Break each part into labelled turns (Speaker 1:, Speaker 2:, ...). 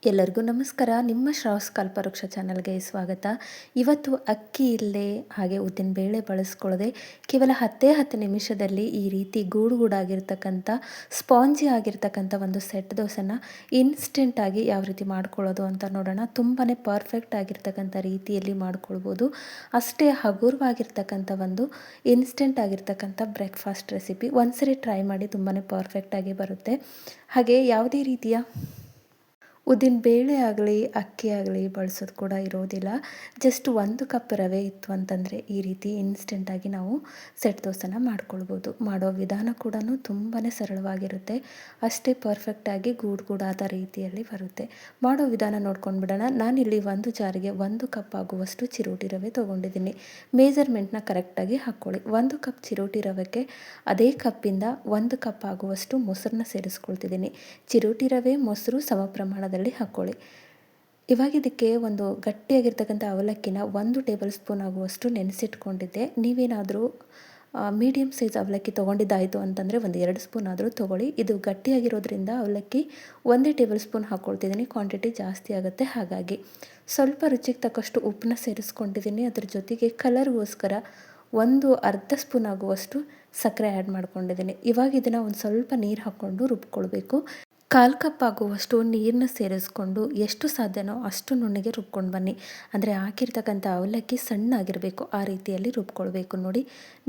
Speaker 1: ಎಲ್ಲರಿಗೂ ನಮಸ್ಕಾರ. ನಿಮ್ಮ ಶ್ರಾವ್ಸ್ ಕಲ್ಪವೃಕ್ಷ ಚಾನಲ್ಗೆ ಸ್ವಾಗತ. ಇವತ್ತು ಅಕ್ಕಿ ಇಲ್ಲದೆ ಹಾಗೆ ಉದ್ದಿನ ಬೇಳೆ ಬಳಸ್ಕೊಳ್ಳದೆ ಕೇವಲ 10 ನಿಮಿಷದಲ್ಲಿ ಈ ರೀತಿ ಗೂಡಾಗಿರ್ತಕ್ಕಂಥ ಸ್ಪಾಂಜಿ ಆಗಿರ್ತಕ್ಕಂಥ ಒಂದು ಸೆಟ್ ದೋಸೆನ ಇನ್ಸ್ಟೆಂಟಾಗಿ ಯಾವ ರೀತಿ ಮಾಡ್ಕೊಳ್ಳೋದು ಅಂತ ನೋಡೋಣ. ತುಂಬಾ ಪರ್ಫೆಕ್ಟ್ ಆಗಿರ್ತಕ್ಕಂಥ ರೀತಿಯಲ್ಲಿ ಮಾಡ್ಕೊಳ್ಬೋದು. ಅಷ್ಟೇ ಹಗುರವಾಗಿರ್ತಕ್ಕಂಥ ಒಂದು ಇನ್ಸ್ಟೆಂಟ್ ಆಗಿರ್ತಕ್ಕಂಥ ಬ್ರೇಕ್ಫಾಸ್ಟ್ ರೆಸಿಪಿ. ಒಂದ್ಸರಿ ಟ್ರೈ ಮಾಡಿ, ತುಂಬಾ ಪರ್ಫೆಕ್ಟಾಗಿ ಬರುತ್ತೆ. ಹಾಗೆ ಯಾವುದೇ ರೀತಿಯ ಉದ್ದಿನ ಬೇಳೆ ಆಗಲಿ ಅಕ್ಕಿ ಆಗಲಿ ಬಳಸೋದು ಕೂಡ ಇರೋದಿಲ್ಲ. ಜಸ್ಟ್ 1 ಕಪ್ ರವೆ ಇತ್ತು ಅಂತಂದರೆ ಈ ರೀತಿ ಇನ್ಸ್ಟೆಂಟಾಗಿ ನಾವು ಸೆಟ್ ದೋಸೆನ ಮಾಡ್ಕೊಳ್ಬೋದು. ಮಾಡೋ ವಿಧಾನ ಕೂಡ ತುಂಬಾ ಸರಳವಾಗಿರುತ್ತೆ. ಅಷ್ಟೇ ಪರ್ಫೆಕ್ಟಾಗಿ ಗೂಡಾದ ರೀತಿಯಲ್ಲಿ ಬರುತ್ತೆ. ಮಾಡೋ ವಿಧಾನ ನೋಡ್ಕೊಂಡು ಬಿಡೋಣ. ನಾನಿಲ್ಲಿ ಒಂದು ಜಾರಿಗೆ 1 ಕಪ್ ಆಗುವಷ್ಟು ಚಿರೋಟಿ ರವೆ ತೊಗೊಂಡಿದ್ದೀನಿ. ಮೇಜರ್ಮೆಂಟ್ನ ಕರೆಕ್ಟಾಗಿ ಹಾಕ್ಕೊಳ್ಳಿ. 1 ಕಪ್ ಚಿರೋಟಿ ರವೆಗೆ ಅದೇ ಕಪ್ಪಿಂದ 1 ಕಪ್ ಆಗುವಷ್ಟು ಮೊಸರನ್ನ ಸೇರಿಸ್ಕೊಳ್ತಿದ್ದೀನಿ. ಚಿರೋಟಿ ರವೆ ಮೊಸರು ಸಮ ಪ್ರಮಾಣದಲ್ಲಿ ಹಾಕ್ಕೊಳ್ಳಿ. ಇವಾಗ ಇದಕ್ಕೆ ಒಂದು ಗಟ್ಟಿಯಾಗಿರ್ತಕ್ಕಂಥ ಅವಲಕ್ಕಿನ 1 ಟೇಬಲ್ ಸ್ಪೂನ್ ಆಗುವಷ್ಟು ನೆನೆಸಿಟ್ಕೊಂಡಿದ್ದೆ. ನೀವೇನಾದರೂ ಮೀಡಿಯಮ್ ಸೈಜ್ ಅವಲಕ್ಕಿ ತೊಗೊಂಡಿದ್ದಾಯಿತು ಅಂತಂದರೆ ಒಂದು 2 ಸ್ಪೂನ್ ಆದರೂ ತೊಗೊಳ್ಳಿ. ಇದು ಗಟ್ಟಿಯಾಗಿರೋದ್ರಿಂದ ಅವಲಕ್ಕಿ 1 ಟೇಬಲ್ ಸ್ಪೂನ್ ಹಾಕ್ಕೊಳ್ತಿದ್ದೀನಿ. ಕ್ವಾಂಟಿಟಿ ಜಾಸ್ತಿ ಆಗುತ್ತೆ. ಹಾಗಾಗಿ ಸ್ವಲ್ಪ ರುಚಿಗೆ ತಕ್ಕಷ್ಟು ಉಪ್ಪನ್ನ ಸೇರಿಸ್ಕೊಂಡಿದ್ದೀನಿ. ಅದ್ರ ಜೊತೆಗೆ ಕಲರ್ಗೋಸ್ಕರ ಅರ್ಧ ಸ್ಪೂನ್ ಆಗುವಷ್ಟು ಸಕ್ಕರೆ ಆ್ಯಡ್ ಮಾಡ್ಕೊಂಡಿದ್ದೀನಿ. ಇವಾಗ ಇದನ್ನು ಒಂದು ಸ್ವಲ್ಪ ನೀರು ಹಾಕ್ಕೊಂಡು ರುಬ್ಕೊಳ್ಬೇಕು. 1/4 ಕಪ್ ಆಗುವಷ್ಟು ನೀರನ್ನ ಸೇರಿಸ್ಕೊಂಡು ಎಷ್ಟು ಸಾಧ್ಯನೋ ಅಷ್ಟು ನುಣ್ಣಗೆ ರುಬ್ಕೊಂಡು ಬನ್ನಿ. ಅಂದರೆ ಹಾಕಿರ್ತಕ್ಕಂಥ ಅವಲಕ್ಕಿ ಸಣ್ಣಾಗಿರಬೇಕು, ಆ ರೀತಿಯಲ್ಲಿ ರುಬ್ಕೊಳ್ಬೇಕು. ನೋಡಿ,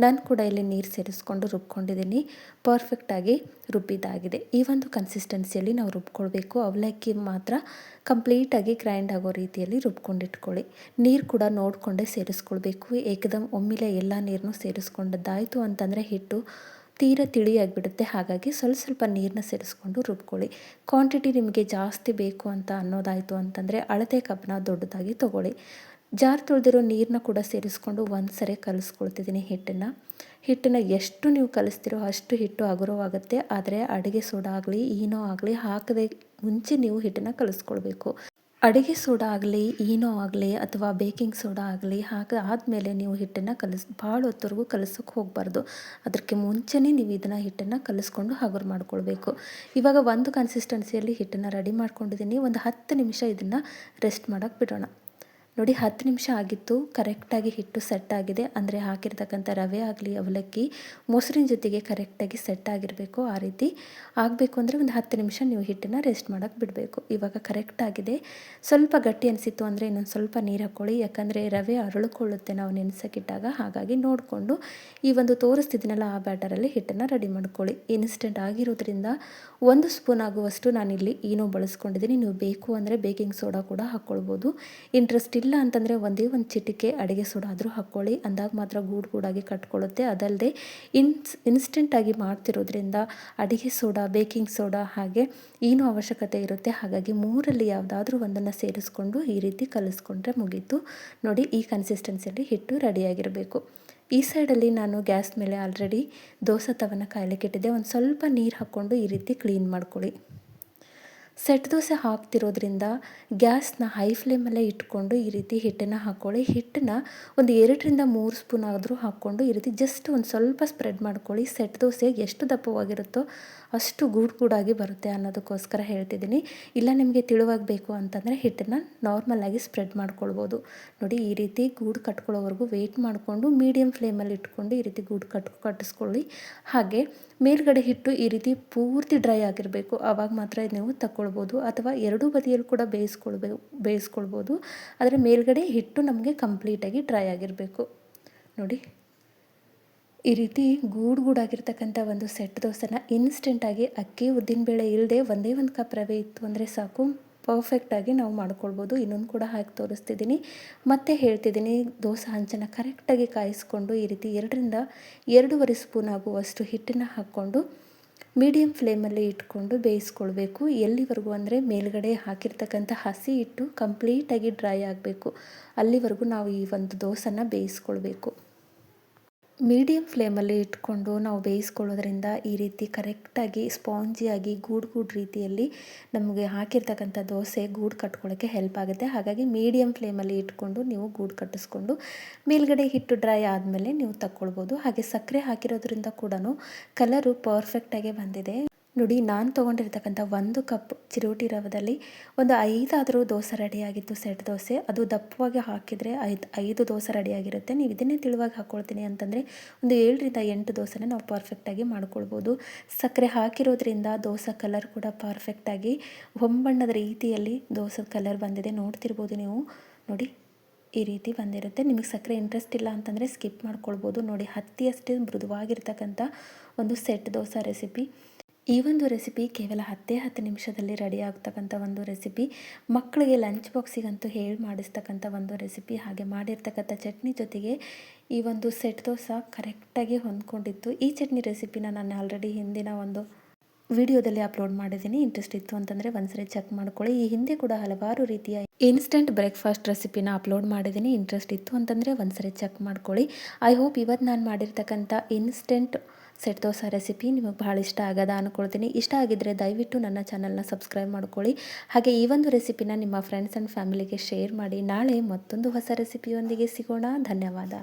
Speaker 1: ನಾನು ಕೂಡ ಇಲ್ಲಿ ನೀರು ಸೇರಿಸ್ಕೊಂಡು ರುಬ್ಕೊಂಡಿದ್ದೀನಿ. ಪರ್ಫೆಕ್ಟಾಗಿ ರುಬ್ಬಿದ್ದಾಗಿದೆ. ಈ ಒಂದು ಕನ್ಸಿಸ್ಟೆನ್ಸಿಯಲ್ಲಿ ನಾವು ರುಬ್ಕೊಳ್ಬೇಕು. ಅವಲಕ್ಕಿ ಮಾತ್ರ ಕಂಪ್ಲೀಟಾಗಿ ಗ್ರೈಂಡ್ ಆಗೋ ರೀತಿಯಲ್ಲಿ ರುಬ್ಕೊಂಡಿಟ್ಕೊಳ್ಳಿ. ನೀರು ಕೂಡ ನೋಡಿಕೊಂಡೇ ಸೇರಿಸ್ಕೊಳ್ಬೇಕು. ಏಕದಮ್ ಒಮ್ಮೆಲೆ ಎಲ್ಲ ನೀರನ್ನು ಸೇರಿಸ್ಕೊಂಡದ್ದಾಯಿತು ಅಂತಂದರೆ ಹಿಟ್ಟು ತೀರ ತಿಳಿಯಾಗಿಬಿಡುತ್ತೆ. ಹಾಗಾಗಿ ಸ್ವಲ್ಪ ನೀರನ್ನ ಸೇರಿಸ್ಕೊಂಡು ರುಬ್ಕೊಳ್ಳಿ. ಕ್ವಾಂಟಿಟಿ ನಿಮಗೆ ಜಾಸ್ತಿ ಬೇಕು ಅಂತ ಅನ್ನೋದಾಯಿತು ಅಂತಂದರೆ ಅಳತೆ ಕಪ್ನ ದೊಡ್ಡದಾಗಿ ತೊಗೊಳ್ಳಿ. ಜಾರ್ ತೊಳೆದಿರೋ ನೀರನ್ನ ಕೂಡ ಸೇರಿಸ್ಕೊಂಡು ಒಂದ್ಸರಿ ಕಲಿಸ್ಕೊಳ್ತಿದ್ದೀನಿ ಹಿಟ್ಟನ್ನು ಎಷ್ಟು ನೀವು ಕಲಿಸ್ತಿರೋ ಅಷ್ಟು ಹಿಟ್ಟು ಹಗುರವಾಗುತ್ತೆ. ಆದರೆ ಅಡುಗೆ ಸೋಡಾ ಆಗಲಿ ಈನೋ ಆಗಲಿ ಹಾಕದೆ ಮುಂಚೆ ನೀವು ಹಿಟ್ಟನ್ನು ಕಲಿಸ್ಕೊಳ್ಬೇಕು. ಅಡುಗೆ ಸೋಡಾ ಆಗಲಿ ಈನೋ ಆಗಲಿ ಅಥವಾ ಬೇಕಿಂಗ್ ಸೋಡಾ ಆಗಲಿ ಆದಮೇಲೆ ನೀವು ಹಿಟ್ಟನ್ನು ಭಾಳ ಹೊತ್ತವರೆಗೂ ಕಲಸೋಕ್ಕೆ ಹೋಗಬಾರ್ದು. ಅದಕ್ಕೆ ಮುಂಚೆನೇ ನೀವು ಇದನ್ನು ಹಿಟ್ಟನ್ನು ಕಲಿಸ್ಕೊಂಡು ಹಗುರು ಮಾಡ್ಕೊಳ್ಬೇಕು. ಇವಾಗ ಒಂದು ಕನ್ಸಿಸ್ಟೆನ್ಸಿಯಲ್ಲಿ ಹಿಟ್ಟನ್ನು ರೆಡಿ ಮಾಡ್ಕೊಂಡಿದ್ದೀನಿ. ಒಂದು 10 ನಿಮಿಷ ಇದನ್ನು ರೆಸ್ಟ್ ಮಾಡೋಕ್ಕೆ ಬಿಡೋಣ. ನೋಡಿ, 10 ನಿಮಿಷ ಆಗಿತ್ತು. ಕರೆಕ್ಟಾಗಿ ಹಿಟ್ಟು ಸೆಟ್ ಆಗಿದೆ. ಅಂದರೆ ಹಾಕಿರ್ತಕ್ಕಂಥ ರವೆ ಆಗಲಿ ಅವಲಕ್ಕಿ ಮೊಸರಿನ ಜೊತೆಗೆ ಕರೆಕ್ಟಾಗಿ ಸೆಟ್ ಆಗಿರಬೇಕು. ಆ ರೀತಿ ಆಗಬೇಕು ಅಂದರೆ ಒಂದು 10 ನಿಮಿಷ ನೀವು ಹಿಟ್ಟನ್ನು ರೆಸ್ಟ್ ಮಾಡೋಕ್ಕೆ ಬಿಡಬೇಕು. ಇವಾಗ ಕರೆಕ್ಟಾಗಿದೆ. ಸ್ವಲ್ಪ ಗಟ್ಟಿ ಅನಿಸಿತ್ತು ಅಂದರೆ ಇನ್ನೊಂದು ಸ್ವಲ್ಪ ನೀರು ಹಾಕ್ಕೊಳ್ಳಿ. ಯಾಕಂದರೆ ರವೆ ಅರಳಿಕೊಳ್ಳುತ್ತೆ ನಾವು ನೆನೆಸೋಕ್ಕಿಟ್ಟಾಗ. ಹಾಗಾಗಿ ನೋಡಿಕೊಂಡು ಈ ಒಂದು ತೋರಿಸ್ತಿದ್ದೀನಲ್ಲ ಆ ಬ್ಯಾಟರಲ್ಲಿ ಹಿಟ್ಟನ್ನು ರೆಡಿ ಮಾಡ್ಕೊಳ್ಳಿ. ಇನ್ಸ್ಟೆಂಟ್ ಆಗಿರೋದ್ರಿಂದ 1 ಸ್ಪೂನ್ ಆಗುವಷ್ಟು ನಾನಿಲ್ಲಿ ಈನೋ ಬಳಸ್ಕೊಂಡಿದ್ದೀನಿ. ನೀವು ಬೇಕು ಅಂದರೆ ಬೇಕಿಂಗ್ ಸೋಡಾ ಕೂಡ ಹಾಕ್ಕೊಳ್ಬೋದು. ಇಂಟ್ರೆಸ್ಟ್ ಇಲ್ಲ ಅಂತಂದರೆ ಒಂದೇ ಒಂದು ಚಿಟಿಕೆ ಅಡುಗೆ ಸೋಡಾ ಆದರೂ ಹಾಕ್ಕೊಳ್ಳಿ. ಅಂದಾಗ ಮಾತ್ರ ಗೂಡಾಗಿ ಕಟ್ಕೊಳ್ಳುತ್ತೆ. ಅದಲ್ಲದೆ ಇನ್ಸ್ಟೆಂಟಾಗಿ ಮಾಡ್ತಿರೋದ್ರಿಂದ ಅಡುಗೆ ಸೋಡಾ, ಬೇಕಿಂಗ್ ಸೋಡಾ ಹಾಗೆ ಏನೂ ಅವಶ್ಯಕತೆ ಇರುತ್ತೆ. ಹಾಗಾಗಿ 3ರಲ್ಲಿ ಯಾವುದಾದ್ರೂ ಒಂದನ್ನು ಸೇರಿಸ್ಕೊಂಡು ಈ ರೀತಿ ಕಲಿಸ್ಕೊಂಡ್ರೆ ಮುಗೀತು. ನೋಡಿ, ಈ ಕನ್ಸಿಸ್ಟೆನ್ಸಿಯಲ್ಲಿ ಹಿಟ್ಟು ರೆಡಿಯಾಗಿರಬೇಕು. ಈ ಸೈಡಲ್ಲಿ ನಾನು ಗ್ಯಾಸ್ ಮೇಲೆ ಆಲ್ರೆಡಿ ದೋಸೆ ತವನ ಕಾಯಲಿಕ್ಕೆ ಇಟ್ಟಿದ್ದೆ. ಒಂದು ಸ್ವಲ್ಪ ನೀರು ಹಾಕ್ಕೊಂಡು ಈ ರೀತಿ ಕ್ಲೀನ್ ಮಾಡ್ಕೊಳ್ಳಿ. ಸೆಟ್ ದೋಸೆ ಹಾಕ್ತಿರೋದ್ರಿಂದ ಗ್ಯಾಸ್ನ ಹೈ ಫ್ಲೇಮಲ್ಲೇ ಇಟ್ಕೊಂಡು ಈ ರೀತಿ ಹಿಟ್ಟನ್ನು ಹಾಕ್ಕೊಳ್ಳಿ. ಹಿಟ್ಟನ್ನು ಒಂದು 2ರಿಂದ 3 ಸ್ಪೂನ್ ಆದರೂ ಹಾಕ್ಕೊಂಡು ಈ ರೀತಿ ಜಸ್ಟ್ ಒಂದು ಸ್ವಲ್ಪ ಸ್ಪ್ರೆಡ್ ಮಾಡ್ಕೊಳ್ಳಿ. ಸೆಟ್ ದೋಸೆ ಎಷ್ಟು ದಪ್ಪವಾಗಿರುತ್ತೋ ಅಷ್ಟು ಗೂಡಾಗಿ ಬರುತ್ತೆ ಅನ್ನೋದಕ್ಕೋಸ್ಕರ ಹೇಳ್ತಿದ್ದೀನಿ. ಇಲ್ಲ ನಿಮಗೆ ತಿಳುವಾಗಬೇಕು ಅಂತಂದರೆ ಹಿಟ್ಟನ್ನು ನಾರ್ಮಲಾಗಿ ಸ್ಪ್ರೆಡ್ ಮಾಡ್ಕೊಳ್ಬೋದು. ನೋಡಿ, ಈ ರೀತಿ ಗೂಡು ಕಟ್ಕೊಳ್ಳೋವರೆಗೂ ವೆಯ್ಟ್ ಮಾಡಿಕೊಂಡು ಮೀಡಿಯಮ್ ಫ್ಲೇಮಲ್ಲಿ ಇಟ್ಕೊಂಡು ಈ ರೀತಿ ಗೂಡು ಕಟ್ಟಿಸ್ಕೊಳ್ಳಿ. ಹಾಗೆ ಮೇಲ್ಗಡೆ ಹಿಟ್ಟು ಈ ರೀತಿ ಪೂರ್ತಿ ಡ್ರೈ ಆಗಿರಬೇಕು. ಆವಾಗ ಮಾತ್ರ ನೀವು ತಗೊಳ್ಬೋದು. ಅಥವಾ ಎರಡೂ ಬದಿಯಲ್ಲಿ ಕೂಡ ಬೇಯಿಸ್ಕೊಳ್ಬೋದು. ಆದರೆ ಮೇಲ್ಗಡೆ ಹಿಟ್ಟು ನಮಗೆ ಕಂಪ್ಲೀಟಾಗಿ ಡ್ರೈ ಆಗಿರಬೇಕು. ನೋಡಿ, ಈ ರೀತಿ ಗೂಡಾಗಿರ್ತಕ್ಕಂಥ ಒಂದು ಸೆಟ್ ದೋಸೆನ ಇನ್ಸ್ಟೆಂಟಾಗಿ ಅಕ್ಕಿ ಉದ್ದಿನಬೇಳೆ ಇಲ್ಲದೆ ಒಂದೇ ಒಂದು ಕಪ್ ರವೆ ಇತ್ತು ಅಂದರೆ ಸಾಕು, ಪರ್ಫೆಕ್ಟಾಗಿ ನಾವು ಮಾಡ್ಕೊಳ್ಬೋದು. ಇನ್ನೊಂದು ಕೂಡ ಹಾಕಿ ತೋರಿಸ್ತಿದ್ದೀನಿ. ಮತ್ತೆ ಹೇಳ್ತಿದ್ದೀನಿ, ದೋಸೆ ಹಂಚನ್ನು ಕರೆಕ್ಟಾಗಿ ಕಾಯಿಸ್ಕೊಂಡು ಈ ರೀತಿ 2ರಿಂದ 2.5 ಸ್ಪೂನ್ ಆಗುವಷ್ಟು ಹಿಟ್ಟನ್ನು ಹಾಕ್ಕೊಂಡು ಮೀಡಿಯಮ್ ಫ್ಲೇಮಲ್ಲಿ ಇಟ್ಕೊಂಡು ಬೇಯಿಸ್ಕೊಳ್ಬೇಕು. ಎಲ್ಲಿವರೆಗೂ ಅಂದರೆ ಮೇಲ್ಗಡೆ ಹಾಕಿರ್ತಕ್ಕಂಥ ಹಸಿ ಹಿಟ್ಟು ಕಂಪ್ಲೀಟಾಗಿ ಡ್ರೈ ಆಗಬೇಕು. ಅಲ್ಲಿವರೆಗೂ ನಾವು ಈ ಒಂದು ದೋಸೆನ ಬೇಯಿಸ್ಕೊಳ್ಬೇಕು. ಮೀಡಿಯಮ್ ಫ್ಲೇಮಲ್ಲಿ ಇಟ್ಕೊಂಡು ನಾವು ಬೇಯಿಸ್ಕೊಳ್ಳೋದ್ರಿಂದ ಈ ರೀತಿ ಕರೆಕ್ಟಾಗಿ ಸ್ಪಾಂಜಿಯಾಗಿ ಗೂಡು ರೀತಿಯಲ್ಲಿ ನಮಗೆ ಹಾಕಿರ್ತಕ್ಕಂಥ ದೋಸೆ ಗೂಡು ಕಟ್ಕೊಳ್ಳೋಕ್ಕೆ ಹೆಲ್ಪ್ ಆಗುತ್ತೆ. ಹಾಗಾಗಿ ಮೀಡಿಯಮ್ ಫ್ಲೇಮಲ್ಲಿ ಇಟ್ಕೊಂಡು ನೀವು ಗೂಡು ಕಟ್ಟಿಸ್ಕೊಂಡು ಮೇಲ್ಗಡೆ ಹಿಟ್ಟು ಡ್ರೈ ಆದಮೇಲೆ ನೀವು ತಗೊಳ್ಬೋದು. ಹಾಗೆ ಸಕ್ಕರೆ ಹಾಕಿರೋದ್ರಿಂದ ಕೂಡ ಕಲರು ಪರ್ಫೆಕ್ಟಾಗಿ ಬಂದಿದೆ. ನೋಡಿ ನಾನು ತೊಗೊಂಡಿರ್ತಕ್ಕಂಥ 1 ಕಪ್ ಚಿರೋಟಿ ರವದಲ್ಲಿ ಒಂದು 5 ಆದರೂ ದೋಸೆ ರೆಡಿಯಾಗಿತ್ತು, ಸೆಟ್ ದೋಸೆ. ಅದು ದಪ್ಪವಾಗಿ ಹಾಕಿದರೆ 5 ದೋಸೆ ರೆಡಿಯಾಗಿರುತ್ತೆ. ನೀವು ಇದನ್ನೇ ತೆಳುವಾಗಿ ಹಾಕ್ಕೊಳ್ತೀನಿ ಅಂತಂದರೆ ಒಂದು 7ರಿಂದ 8 ದೋಸೆನ ನಾವು ಪರ್ಫೆಕ್ಟಾಗಿ ಮಾಡ್ಕೊಳ್ಬೋದು. ಸಕ್ಕರೆ ಹಾಕಿರೋದ್ರಿಂದ ದೋಸೆ ಕಲರ್ ಕೂಡ ಪರ್ಫೆಕ್ಟಾಗಿ ಹೊಂಬಣ್ಣದ ರೀತಿಯಲ್ಲಿ ದೋಸೆ ಕಲರ್ ಬಂದಿದೆ, ನೋಡ್ತಿರ್ಬೋದು ನೀವು. ನೋಡಿ ಈ ರೀತಿ ಬಂದಿರುತ್ತೆ. ನಿಮಗೆ ಸಕ್ಕರೆ ಇಂಟ್ರೆಸ್ಟ್ ಇಲ್ಲ ಅಂತಂದರೆ ಸ್ಕಿಪ್ ಮಾಡ್ಕೊಳ್ಬೋದು. ನೋಡಿ ಹತ್ತಿಯಷ್ಟೇ ಮೃದುವಾಗಿರ್ತಕ್ಕಂಥ ಒಂದು ಸೆಟ್ ದೋಸೆ ರೆಸಿಪಿ. ಈ ಒಂದು ರೆಸಿಪಿ ಕೇವಲ 10 ನಿಮಿಷದಲ್ಲಿ ರೆಡಿ ಆಗ್ತಕ್ಕಂಥ ಒಂದು ರೆಸಿಪಿ. ಮಕ್ಕಳಿಗೆ ಲಂಚ್ ಬಾಕ್ಸಿಗಂತೂ ಹೇಳಿ ಮಾಡಿಸ್ತಕ್ಕಂಥ ಒಂದು ರೆಸಿಪಿ. ಹಾಗೆ ಮಾಡಿರ್ತಕ್ಕಂಥ ಚಟ್ನಿ ಜೊತೆಗೆ ಈ ಒಂದು ಸೆಟ್ ದೋಸೆ ಕರೆಕ್ಟಾಗಿ ಹೊಂದ್ಕೊಂಡಿತ್ತು. ಈ ಚಟ್ನಿ ರೆಸಿಪಿನ ನಾನು ಆಲ್ರೆಡಿ ಹಿಂದಿನ ಒಂದು ವಿಡಿಯೋದಲ್ಲಿ ಅಪ್ಲೋಡ್ ಮಾಡಿದ್ದೀನಿ. ಇಂಟ್ರೆಸ್ಟ್ ಇತ್ತು ಅಂತಂದರೆ ಒಂದ್ಸರಿ ಚೆಕ್ ಮಾಡ್ಕೊಳ್ಳಿ. ಈ ಹಿಂದೆ ಕೂಡ ಹಲವಾರು ರೀತಿಯ ಇನ್ಸ್ಟೆಂಟ್ ಬ್ರೇಕ್ಫಾಸ್ಟ್ ರೆಸಿಪಿನ ಅಪ್ಲೋಡ್ ಮಾಡಿದ್ದೀನಿ. ಇಂಟ್ರೆಸ್ಟ್ ಇತ್ತು ಅಂತಂದರೆ ಒಂದ್ಸರಿ ಚೆಕ್ ಮಾಡ್ಕೊಳ್ಳಿ. ಐ ಹೋಪ್ ಇವತ್ತು ನಾನು ಮಾಡಿರ್ತಕ್ಕಂಥ ಇನ್ಸ್ಟೆಂಟ್ ಸೆಟ್ ದೋಸೆ ರೆಸಿಪಿ ನಿಮಗೆ ಭಾಳ ಇಷ್ಟ ಆಗದ ಅಂದ್ಕೊಳ್ತೀನಿ. ಇಷ್ಟ ಆಗಿದ್ದರೆ ದಯವಿಟ್ಟು ನನ್ನ ಚಾನಲ್ನ ಸಬ್ಸ್ಕ್ರೈಬ್ ಮಾಡ್ಕೊಳ್ಳಿ. ಹಾಗೆ ಈ ಒಂದು ರೆಸಿಪಿನ ನಿಮ್ಮ ಫ್ರೆಂಡ್ಸ್ ಆ್ಯಂಡ್ ಫ್ಯಾಮಿಲಿಗೆ ಶೇರ್ ಮಾಡಿ. ನಾಳೆ ಮತ್ತೊಂದು ಹೊಸ ರೆಸಿಪಿಯೊಂದಿಗೆ ಸಿಗೋಣ. ಧನ್ಯವಾದ.